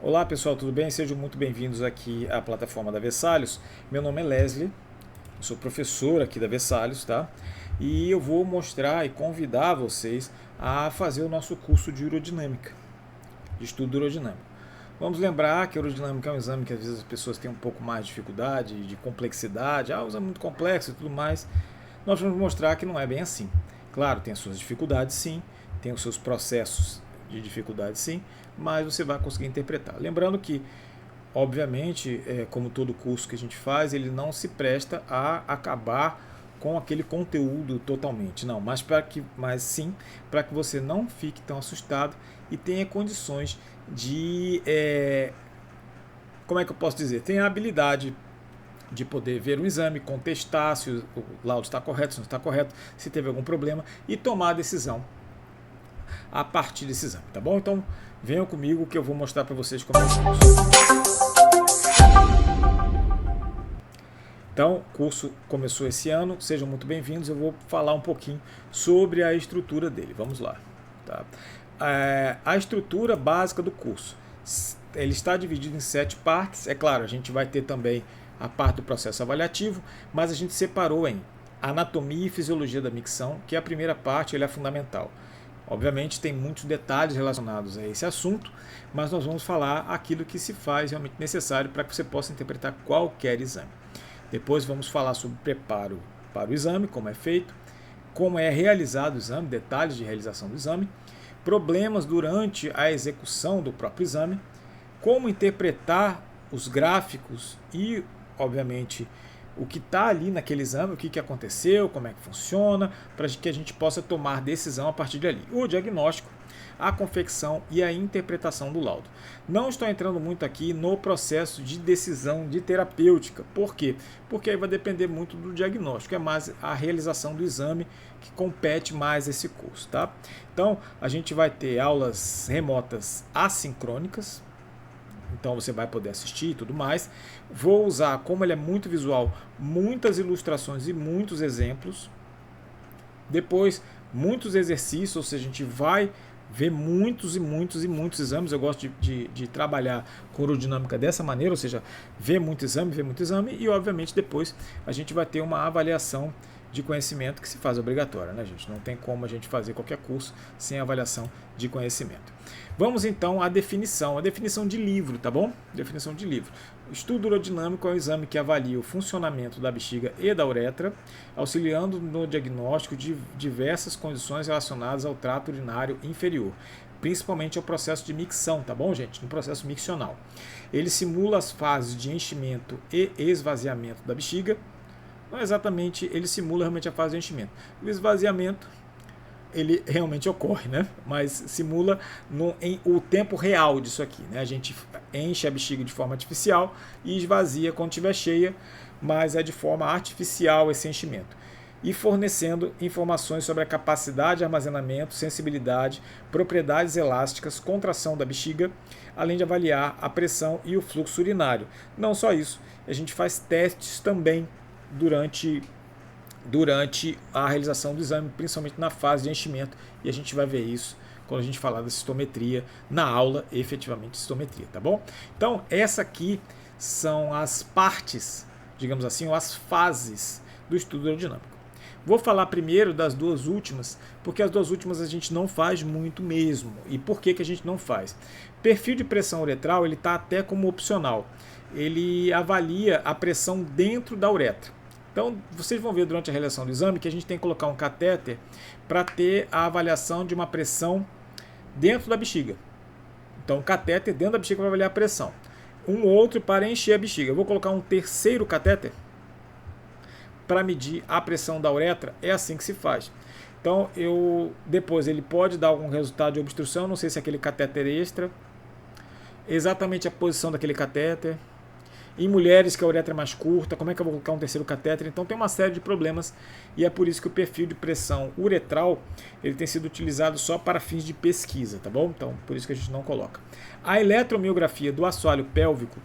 Olá pessoal, tudo bem? Sejam muito bem-vindos aqui à plataforma da Vesalius. Meu nome é Leslie, eu sou professor aqui da Vesalius, tá? E eu vou mostrar e convidar vocês a fazer o nosso curso de urodinâmica, de estudo urodinâmico. Vamos lembrar que a urodinâmica é um exame que às vezes as pessoas têm um pouco mais de dificuldade, de complexidade, o exame é muito complexo e tudo mais. Nós vamos mostrar que não é bem assim. Claro, tem as suas dificuldades sim, tem os seus processos de dificuldade sim, mas você vai conseguir interpretar. Lembrando que, obviamente, como todo curso que a gente faz, ele não se presta a acabar com aquele conteúdo totalmente, não, mas sim para que você não fique tão assustado e tenha condições de, como é que eu posso dizer, tenha a habilidade de poder ver um exame, contestar se o laudo está correto, se não está correto, se teve algum problema e tomar a decisão a partir desse exame, tá bom? Então venham comigo que eu vou mostrar para vocês como é o curso. Então, o curso começou esse ano, sejam muito bem-vindos, eu vou falar um pouquinho sobre a estrutura dele, vamos lá. Tá? A estrutura básica do curso, ele está dividido em 7 partes, é claro, a gente vai ter também a parte do processo avaliativo, mas a gente separou em anatomia e fisiologia da micção, que é a primeira parte, ele é fundamental. Obviamente tem muitos detalhes relacionados a esse assunto, mas nós vamos falar aquilo que se faz realmente necessário para que você possa interpretar qualquer exame. Depois vamos falar sobre preparo para o exame, como é feito, como é realizado o exame, detalhes de realização do exame, problemas durante a execução do próprio exame, como interpretar os gráficos e, obviamente, o que está ali naquele exame, o que aconteceu, como é que funciona, para que a gente possa tomar decisão a partir de ali. O diagnóstico, a confecção e a interpretação do laudo. Não estou entrando muito aqui no processo de decisão de terapêutica. Por quê? Porque aí vai depender muito do diagnóstico, é mais a realização do exame que compete mais esse curso, tá? Então, a gente vai ter aulas remotas assincrônicas, então você vai poder assistir e tudo mais. Vou usar, como ele é muito visual, muitas ilustrações e muitos exemplos. Depois, muitos exercícios, ou seja, a gente vai ver muitos exames. Eu gosto de trabalhar com urodinâmica dessa maneira, ou seja, ver muito exame e, obviamente, depois a gente vai ter uma avaliação de conhecimento que se faz obrigatória, né, gente? Não tem como a gente fazer qualquer curso sem avaliação de conhecimento. Vamos então à definição, de livro, tá bom? Definição de livro. O estudo urodinâmico é um exame que avalia o funcionamento da bexiga e da uretra, auxiliando no diagnóstico de diversas condições relacionadas ao trato urinário inferior, principalmente ao processo de micção, tá bom, gente? No processo miccional. Ele simula as fases de enchimento e esvaziamento da bexiga. Não exatamente, ele simula realmente a fase de enchimento. O esvaziamento, ele realmente ocorre, né? Mas simula em o tempo real disso aqui, né? A gente enche a bexiga de forma artificial e esvazia quando estiver cheia, mas é de forma artificial esse enchimento. E fornecendo informações sobre a capacidade de armazenamento, sensibilidade, propriedades elásticas, contração da bexiga, além de avaliar a pressão e o fluxo urinário. Não só isso, a gente faz testes também durante a realização do exame, principalmente na fase de enchimento, e a gente vai ver isso quando a gente falar da cistometria na aula, efetivamente de cistometria, tá bom? Então, essa aqui são as partes, digamos assim, ou as fases do estudo aerodinâmico. Vou falar primeiro das duas últimas, porque as duas últimas a gente não faz muito mesmo. E por que a gente não faz? Perfil de pressão uretral, ele está até como opcional. Ele avalia a pressão dentro da uretra. Então, vocês vão ver durante a realização do exame que a gente tem que colocar um catéter para ter a avaliação de uma pressão dentro da bexiga. Então, o catéter dentro da bexiga vai avaliar a pressão. Um outro para encher a bexiga. Eu vou colocar um terceiro catéter para medir a pressão da uretra. É assim que se faz. Então, depois ele pode dar algum resultado de obstrução, não sei se é aquele catéter extra, exatamente a posição daquele catéter. Em mulheres que a uretra é mais curta, como é que eu vou colocar um terceiro catéter? Então tem uma série de problemas e é por isso que o perfil de pressão uretral ele tem sido utilizado só para fins de pesquisa, tá bom? Então por isso que a gente não coloca. A eletromiografia do assoalho pélvico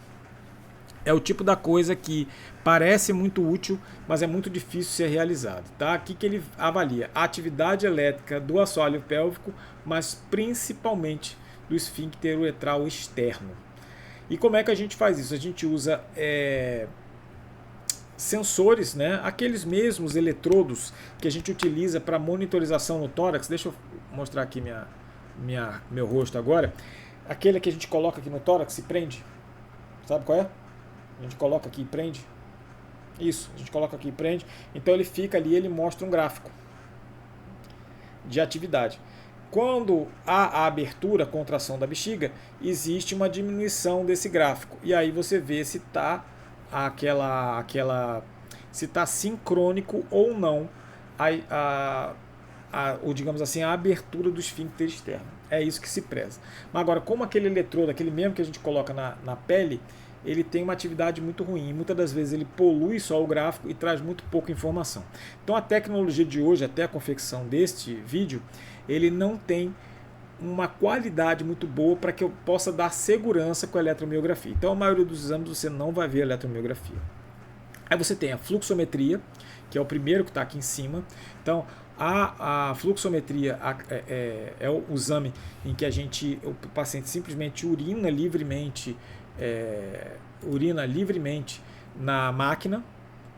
é o tipo da coisa que parece muito útil, mas é muito difícil ser realizado, tá? Aqui que ele avalia a atividade elétrica do assoalho pélvico, mas principalmente do esfíncter uretral externo. E como é que a gente faz isso? A gente usa sensores, né? Aqueles mesmos eletrodos que a gente utiliza para monitorização no tórax. Deixa eu mostrar aqui meu rosto agora. Aquele que a gente coloca aqui no tórax e prende. Sabe qual é? A gente coloca aqui e prende. Isso, a gente coloca aqui e prende. Então ele fica ali, ele mostra um gráfico de atividade. Quando há a abertura, a contração da bexiga, existe uma diminuição desse gráfico. E aí você vê se está se está sincrônico ou não digamos assim, a abertura do esfíncter externo. É isso que se preza. Mas agora, como aquele eletrodo, aquele mesmo que a gente coloca na pele, ele tem uma atividade muito ruim. Muitas das vezes ele polui só o gráfico e traz muito pouca informação. Então a tecnologia de hoje, até a confecção deste vídeo, ele não tem uma qualidade muito boa para que eu possa dar segurança com a eletromiografia. Então a maioria dos exames você não vai ver a eletromiografia. Aí você tem a fluxometria, que é o primeiro que está aqui em cima. Então a fluxometria é o exame em que o paciente simplesmente urina livremente na máquina,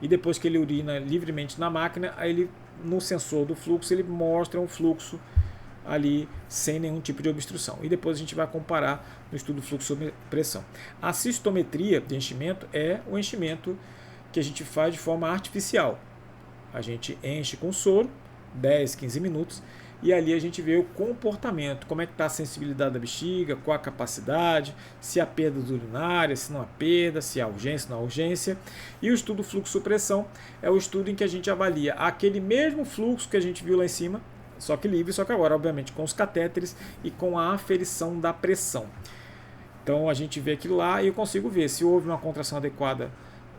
e depois que ele urina livremente na máquina, aí ele, no sensor do fluxo, ele mostra um fluxo ali sem nenhum tipo de obstrução. E depois a gente vai comparar no estudo fluxo-pressão. A cistometria de enchimento é o enchimento que a gente faz de forma artificial. A gente enche com soro, 10, 15 minutos, e ali a gente vê o comportamento, como é que está a sensibilidade da bexiga, qual a capacidade, se há perda urinária, se não há perda, se há urgência, se não há urgência. E o estudo fluxo-pressão é o estudo em que a gente avalia aquele mesmo fluxo que a gente viu lá em cima, só que livre, só que agora, obviamente, com os catéteres e com a aferição da pressão. Então a gente vê aquilo lá e eu consigo ver se houve uma contração adequada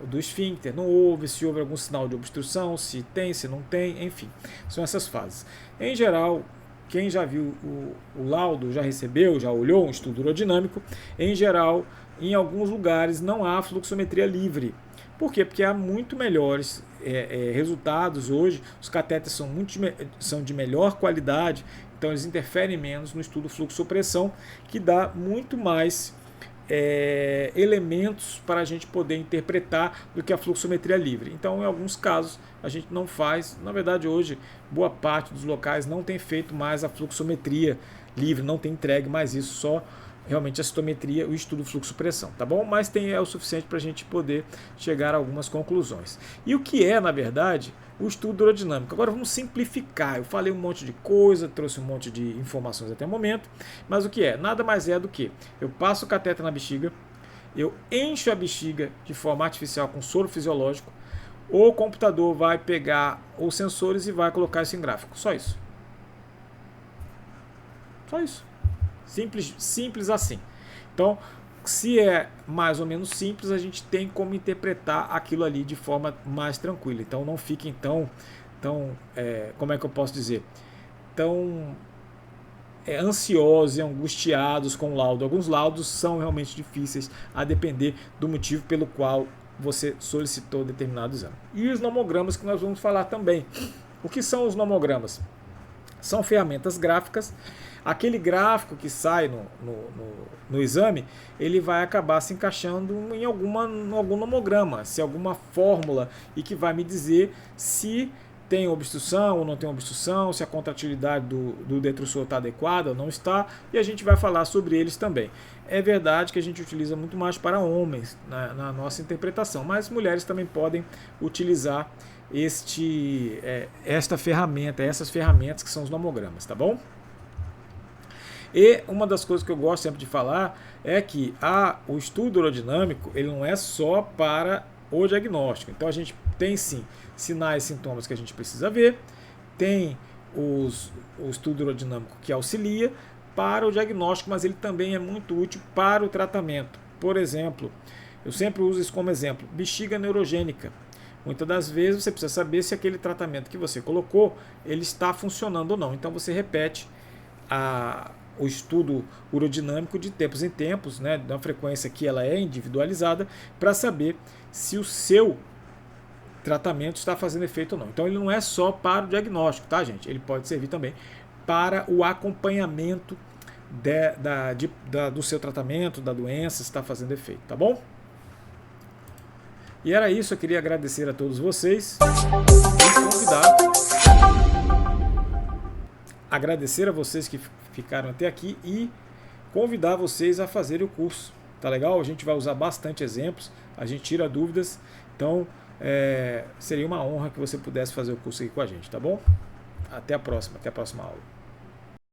do esfíncter, não houve, se houve algum sinal de obstrução, se tem, se não tem, enfim. São essas fases. Em geral, quem já viu o laudo, já recebeu, já olhou um estudo urodinâmico, em geral, em alguns lugares não há fluxometria livre. Por quê? Porque há muito melhores resultados hoje, os catéteres são de melhor qualidade, então eles interferem menos no estudo fluxo-pressão, que dá muito mais elementos para a gente poder interpretar do que a fluxometria livre. Então, em alguns casos, a gente não faz. Na verdade, hoje, boa parte dos locais não tem feito mais a fluxometria livre, não tem entregue mais isso, só realmente a citometria, o estudo fluxo-pressão, tá bom? Mas é o suficiente para a gente poder chegar a algumas conclusões. E o que é, na verdade, o estudo urodinâmico? Agora vamos simplificar. Eu falei um monte de coisa, trouxe um monte de informações até o momento, mas o que é? Nada mais é do que eu passo o cateter na bexiga, eu encho a bexiga de forma artificial com soro fisiológico, o computador vai pegar os sensores e vai colocar isso em gráfico. Só isso. Só isso. Simples assim. Então, se é mais ou menos simples, a gente tem como interpretar aquilo ali de forma mais tranquila. Então, não fiquem tão como é que eu posso dizer? Tão ansiosos e angustiados com o laudo. Alguns laudos são realmente difíceis, a depender do motivo pelo qual você solicitou determinado exame. E os nomogramas, que nós vamos falar também. O que são alguns são ferramentas gráficas. Aquele gráfico que sai no exame, ele vai acabar se encaixando em algum nomograma, se alguma fórmula, e que vai me dizer se tem obstrução ou não tem obstrução, se a contratilidade do detrusor está adequada ou não está, e a gente vai falar sobre eles também. É verdade que a gente utiliza muito mais para homens na nossa interpretação, mas mulheres também podem utilizar essas ferramentas que são os nomogramas, tá bom? E uma das coisas que eu gosto sempre de falar é que o estudo urodinâmico, ele não é só para o diagnóstico. Então a gente tem sim sinais e sintomas que a gente precisa ver, tem o estudo urodinâmico que auxilia para o diagnóstico, mas ele também é muito útil para o tratamento. Por exemplo, eu sempre uso isso como exemplo, bexiga neurogênica. Muitas das vezes você precisa saber se aquele tratamento que você colocou, ele está funcionando ou não. Então você repete o estudo urodinâmico de tempos em tempos, né, da frequência que ela é individualizada, para saber se o seu tratamento está fazendo efeito ou não. Então ele não é só para o diagnóstico, tá, gente? Ele pode servir também para o acompanhamento do seu tratamento, da doença, se está fazendo efeito, tá bom? E era isso, eu queria agradecer a todos vocês e convidar, agradecer a vocês que ficaram até aqui e convidar vocês a fazerem o curso, tá legal? A gente vai usar bastante exemplos, a gente tira dúvidas, então seria uma honra que você pudesse fazer o curso aqui com a gente, tá bom? Até a próxima aula.